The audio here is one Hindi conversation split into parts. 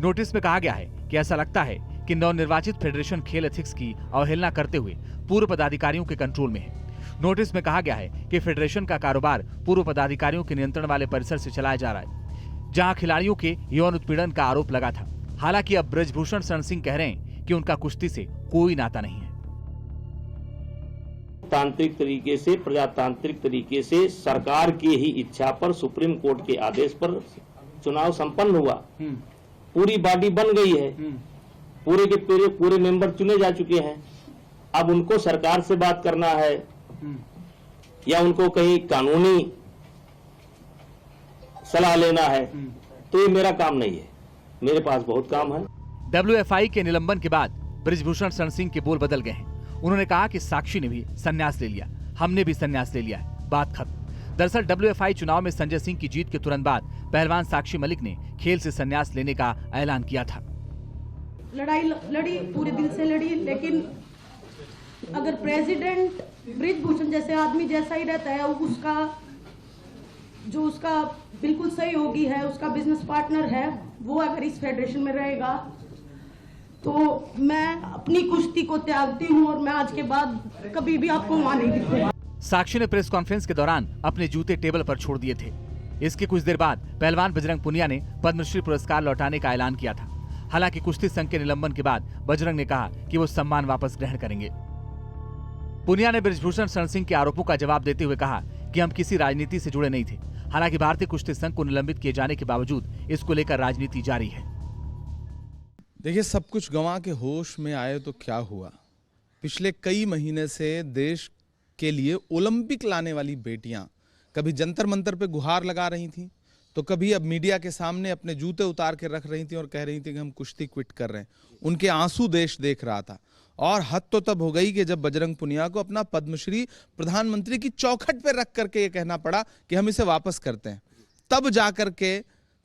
नोटिस में कहा गया है कि ऐसा लगता है कि नवनिर्वाचित फेडरेशन खेल एथिक्स की अवहेलना करते हुए पूर्व पदाधिकारियों के कंट्रोल में है। नोटिस में कहा गया है कि फेडरेशन का कारोबार पूर्व पदाधिकारियों के नियंत्रण वाले परिसर से चलाया जा रहा है, जहां खिलाड़ियों के यौन उत्पीड़न का आरोप लगा था। हालांकि अब ब्रजभूषण शरण सिंह कह रहे हैं कि उनका कुश्ती से कोई नाता नहीं है। तांत्रिक तरीके से, प्रजातांत्रिक तरीके से, सरकार की ही इच्छा पर, सुप्रीम कोर्ट के आदेश पर चुनाव संपन्न हुआ। पूरी बॉडी बन गई है, पूरे के पूरे मेंबर चुने जा चुके हैं। अब उनको सरकार से बात करना है या उनको कहीं कानूनी सलाह लेना है, तो ये मेरा काम नहीं है। मेरे पास बहुत काम है। WFI के निलंबन के बाद ब्रजभूषण शरण सिंह के बोल बदल गए हैं। उन्होंने कहा कि साक्षी ने भी संन्यास ले लिया, हमने भी संन्यास ले लिया है, बात खत्म। दरअसल WFI चुनाव में संजय सिंह की जीत के तुरंत बाद पहलवान साक्षी मलिक ने खेल से संन्यास लेने का ऐलान किया था। लड़ाई लड़ी, पूरे दिल से लड़ी, लेकिन अगर प्रेसिडेंट ब्रजभूषण जैसे आदमी जैसा ही रहता है, उसका बिल्कुल सहयोगी है, उसका बिजनेस पार्टनर है, वो अगर इस फेडरेशन में रहेगा तो मैं अपनी कुश्ती को त्यागती हूँ और मैं आज के बाद कभी भी आपको वहां नहीं दिखूंगा। साक्षी ने प्रेस कॉन्फ्रेंस के दौरान अपने जूते टेबल पर छोड़ दिए थे। इसके कुछ देर बाद पहलवान बजरंग पुनिया ने पद्मश्री पुरस्कार लौटाने का ऐलान किया था। हालांकि कुश्ती संघ के निलंबन के बाद बजरंग ने कहा कि वो सम्मान वापस ग्रहण करेंगे। पुनिया ने ब्रजभूषण शरण सिंह के आरोपों का जवाब देते हुए कहा कि हम किसी राजनीति से जुड़े नहीं थे। हालांकि भारतीय कुश्ती संघ को निलंबित किए जाने के बावजूद इसको लेकर राजनीति जारी है। देखिए, सब कुछ गंवा के होश में आए तो क्या हुआ। पिछले कई महीने से देश के लिए ओलंपिक लाने वाली बेटियां कभी जंतर मंतर पे गुहार लगा रही थीं, तो कभी अब मीडिया के सामने अपने जूते उतार के रख रही थी और कह रही थी कि हम कुश्ती क्विट कर रहे हैं। उनके आंसू देश देख रहा था। और हद तो तब हो गई कि जब बजरंग पुनिया को अपना पद्मश्री प्रधानमंत्री की चौखट पर रख करके ये कहना पड़ा कि हम इसे वापस करते हैं। तब जाकर के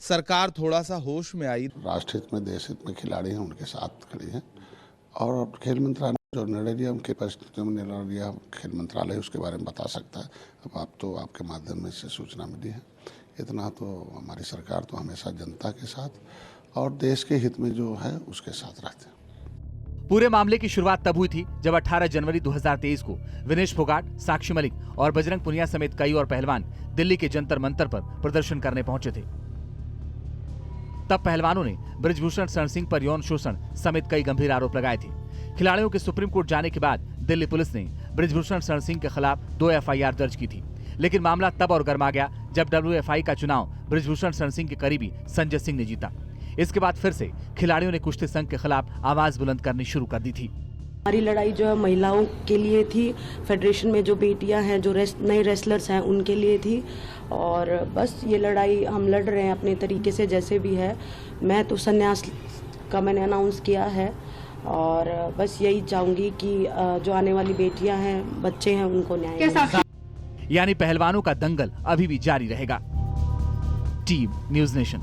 सरकार थोड़ा सा होश में आई। राष्ट्र हित में, देश हित में खिलाड़ी हैं, उनके साथ खड़ी हैं। और खेल मंत्रालय जो निर्णय लिया, उनके परिस्थितियों में निर्णय लिया, खेल मंत्रालय उसके बारे में बता सकता है। अब आप तो आपके माध्यम में इससे सूचना मिली है। इतना तो हमारी सरकार तो हमेशा जनता के साथ और देश के हित में जो है उसके साथ रहते हैं। पूरे मामले की शुरुआत तब हुई थी जब 18 जनवरी 2023 को विनेश फोगाट, साक्षी मलिक और बजरंग पुनिया समेत कई और पहलवान दिल्ली के जंतर मंतर पर प्रदर्शन करने पहुंचे थे। तब पहलवानों ने ब्रजभूषण शरण सिंह पर यौन शोषण समेत कई गंभीर आरोप लगाए थे। खिलाड़ियों के सुप्रीम कोर्ट जाने के बाद दिल्ली पुलिस ने ब्रजभूषण शरण सिंह के खिलाफ 2 FIR दर्ज की थी। लेकिन मामला तब और गर्मा गया जब WFI का चुनाव ब्रजभूषण शरण सिंह के करीबी संजय सिंह ने जीता। इसके बाद फिर से खिलाड़ियों ने कुश्ती संघ के खिलाफ आवाज बुलंद करनी शुरू कर दी थी। हमारी लड़ाई जो है महिलाओं के लिए थी, फेडरेशन में जो बेटियां हैं, जो नए रेसलर्स हैं, उनके लिए थी। और बस ये लड़ाई हम लड़ रहे हैं अपने तरीके से, जैसे भी है। मैं तो संन्यास का मैंने अनाउंस किया है और बस यही चाहूंगी कि जो आने वाली बेटियां हैं, बच्चे हैं, उनको न्याय। यानी पहलवानों का दंगल अभी भी जारी रहेगा। Team news nation.